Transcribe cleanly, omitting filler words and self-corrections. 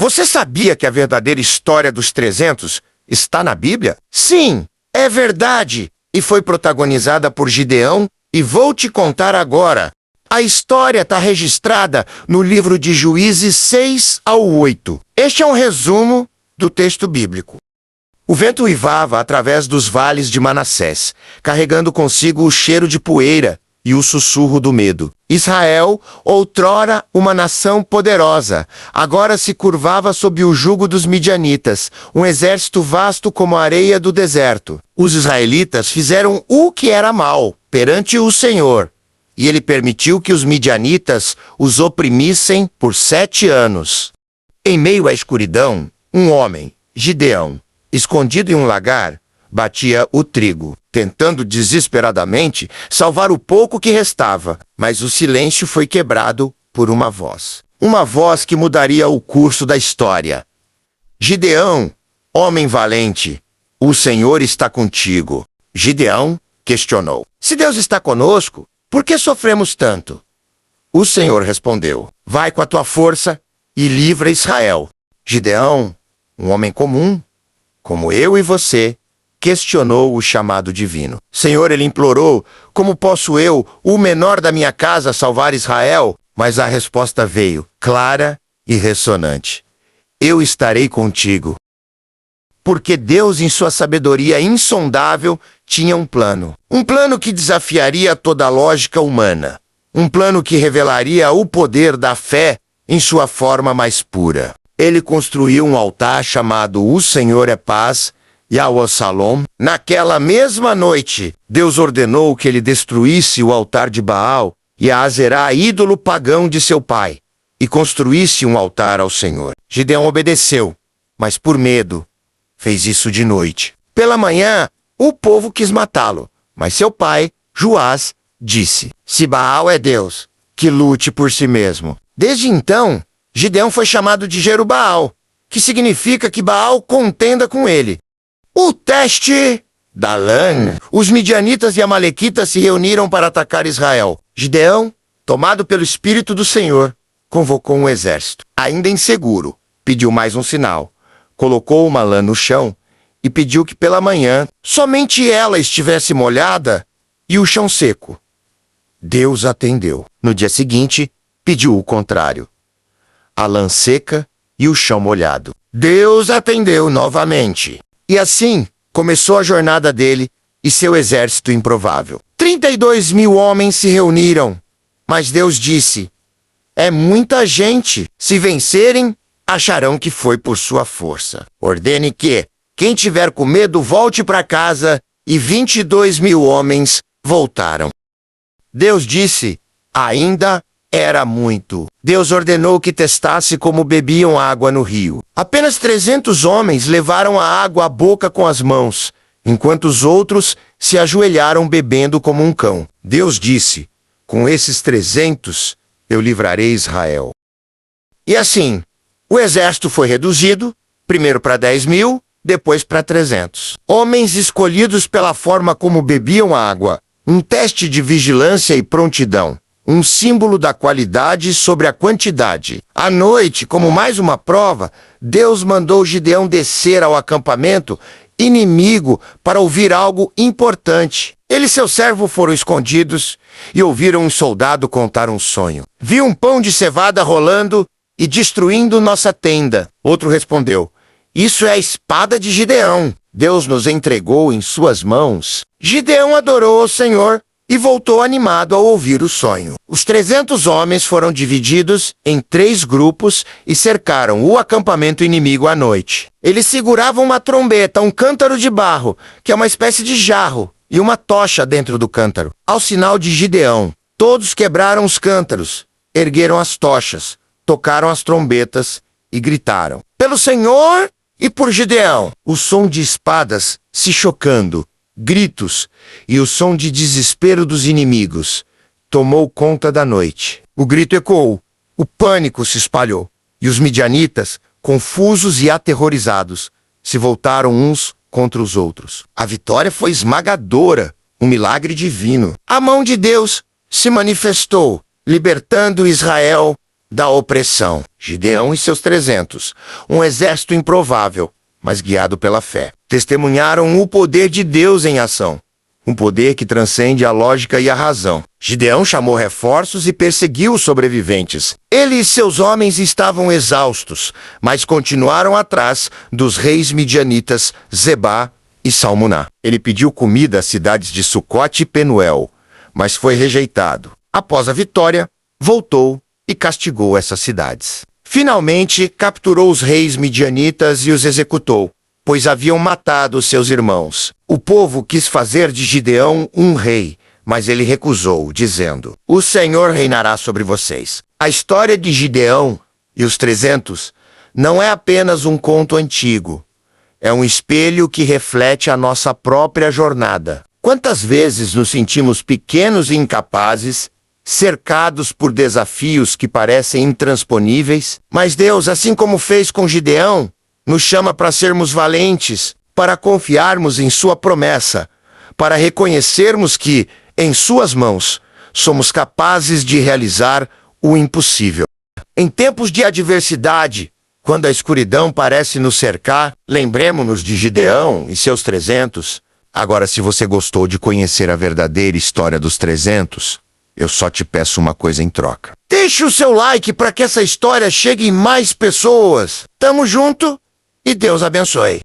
Você sabia que a verdadeira história dos 300 está na Bíblia? Sim, é verdade. E foi protagonizada por Gideão, e vou te contar agora. A história está registrada no livro de Juízes 6 ao 8. Este é um resumo do texto bíblico. O vento uivava através dos vales de Manassés, carregando consigo o cheiro de poeira e o sussurro do medo. Israel, outrora uma nação poderosa, agora se curvava sob o jugo dos midianitas, um exército vasto como a areia do deserto. Os israelitas fizeram o que era mal perante o Senhor, e ele permitiu que os midianitas os oprimissem por 7 anos. Em meio à escuridão, um homem, Gideão, escondido em um lagar, batia o trigo, tentando desesperadamente salvar o pouco que restava, mas o silêncio foi quebrado por uma voz. Uma voz que mudaria o curso da história. Gideão, homem valente, o Senhor está contigo. Gideão questionou. Se Deus está conosco, por que sofremos tanto? O Senhor respondeu. Vai com a tua força e livra Israel. Gideão, um homem comum, como eu e você, questionou o chamado divino. Senhor, ele implorou, como posso eu, o menor da minha casa, salvar Israel? Mas a resposta veio, clara e ressonante. Eu estarei contigo. Porque Deus, em sua sabedoria insondável, tinha um plano. Um plano que desafiaria toda a lógica humana. Um plano que revelaria o poder da fé em sua forma mais pura. Ele construiu um altar chamado O Senhor é Paz, Yahweh Salom. Naquela mesma noite, Deus ordenou que ele destruísse o altar de Baal e a Azerá, ídolo pagão de seu pai, e construísse um altar ao Senhor. Gideão obedeceu, mas por medo, fez isso de noite. Pela manhã, o povo quis matá-lo, mas seu pai, Joás, disse, se Baal é Deus, que lute por si mesmo. Desde então, Gideão foi chamado de Jerubaal, que significa que Baal contenda com ele. O teste da lã. Os midianitas e amalequitas se reuniram para atacar Israel. Gideão, tomado pelo Espírito do Senhor, convocou um exército. Ainda inseguro, pediu mais um sinal. Colocou uma lã no chão e pediu que pela manhã somente ela estivesse molhada e o chão seco. Deus atendeu. No dia seguinte, pediu o contrário. A lã seca e o chão molhado. Deus atendeu novamente. E assim, começou a jornada dele e seu exército improvável. 32.000 homens se reuniram, mas Deus disse, é muita gente. Se vencerem, acharão que foi por sua força. Ordene que, quem tiver com medo, volte para casa, e 22.000 homens voltaram. Deus disse, ainda era muito. Deus ordenou que testasse como bebiam água no rio. Apenas 300 homens levaram a água à boca com as mãos, enquanto os outros se ajoelharam bebendo como um cão. Deus disse, com esses 300 eu livrarei Israel. E assim, o exército foi reduzido, primeiro para 10.000, depois para 300. Homens escolhidos pela forma como bebiam água, um teste de vigilância e prontidão. Um símbolo da qualidade sobre a quantidade. À noite, como mais uma prova, Deus mandou Gideão descer ao acampamento inimigo para ouvir algo importante. Ele e seu servo foram escondidos e ouviram um soldado contar um sonho. Vi um pão de cevada rolando e destruindo nossa tenda. Outro respondeu, isso é a espada de Gideão. Deus nos entregou em suas mãos. Gideão adorou ao Senhor e voltou animado ao ouvir o sonho. Os 300 homens foram divididos em 3 grupos e cercaram o acampamento inimigo à noite. Eles seguravam uma trombeta, um cântaro de barro, que é uma espécie de jarro, e uma tocha dentro do cântaro. Ao sinal de Gideão, todos quebraram os cântaros, ergueram as tochas, tocaram as trombetas e gritaram, pelo Senhor e por Gideão. O som de espadas se chocando, gritos e o som de desespero dos inimigos tomou conta da noite. O grito ecoou, o pânico se espalhou, e os midianitas, confusos e aterrorizados, se voltaram uns contra os outros. A vitória foi esmagadora, um milagre divino. A mão de Deus se manifestou, libertando Israel da opressão. Gideão e seus 300, um exército improvável, mas guiado pela fé, testemunharam o poder de Deus em ação. Um poder que transcende a lógica e a razão. Gideão chamou reforços e perseguiu os sobreviventes. Ele e seus homens estavam exaustos, mas continuaram atrás dos reis midianitas Zebá e Salmuná. Ele pediu comida às cidades de Sucote e Penuel, mas foi rejeitado. Após a vitória, voltou e castigou essas cidades. Finalmente, capturou os reis midianitas e os executou, pois haviam matado seus irmãos. O povo quis fazer de Gideão um rei, mas ele recusou, dizendo: "O Senhor reinará sobre vocês." A história de Gideão e os 300 não é apenas um conto antigo. É um espelho que reflete a nossa própria jornada. Quantas vezes nos sentimos pequenos e incapazes, cercados por desafios que parecem intransponíveis? Mas Deus, assim como fez com Gideão, nos chama para sermos valentes, para confiarmos em sua promessa, para reconhecermos que, em suas mãos, somos capazes de realizar o impossível. Em tempos de adversidade, quando a escuridão parece nos cercar, lembremos-nos de Gideão e seus 300. Agora, se você gostou de conhecer a verdadeira história dos 300, eu só te peço uma coisa em troca. Deixe o seu like para que essa história chegue em mais pessoas. Tamo junto e Deus abençoe.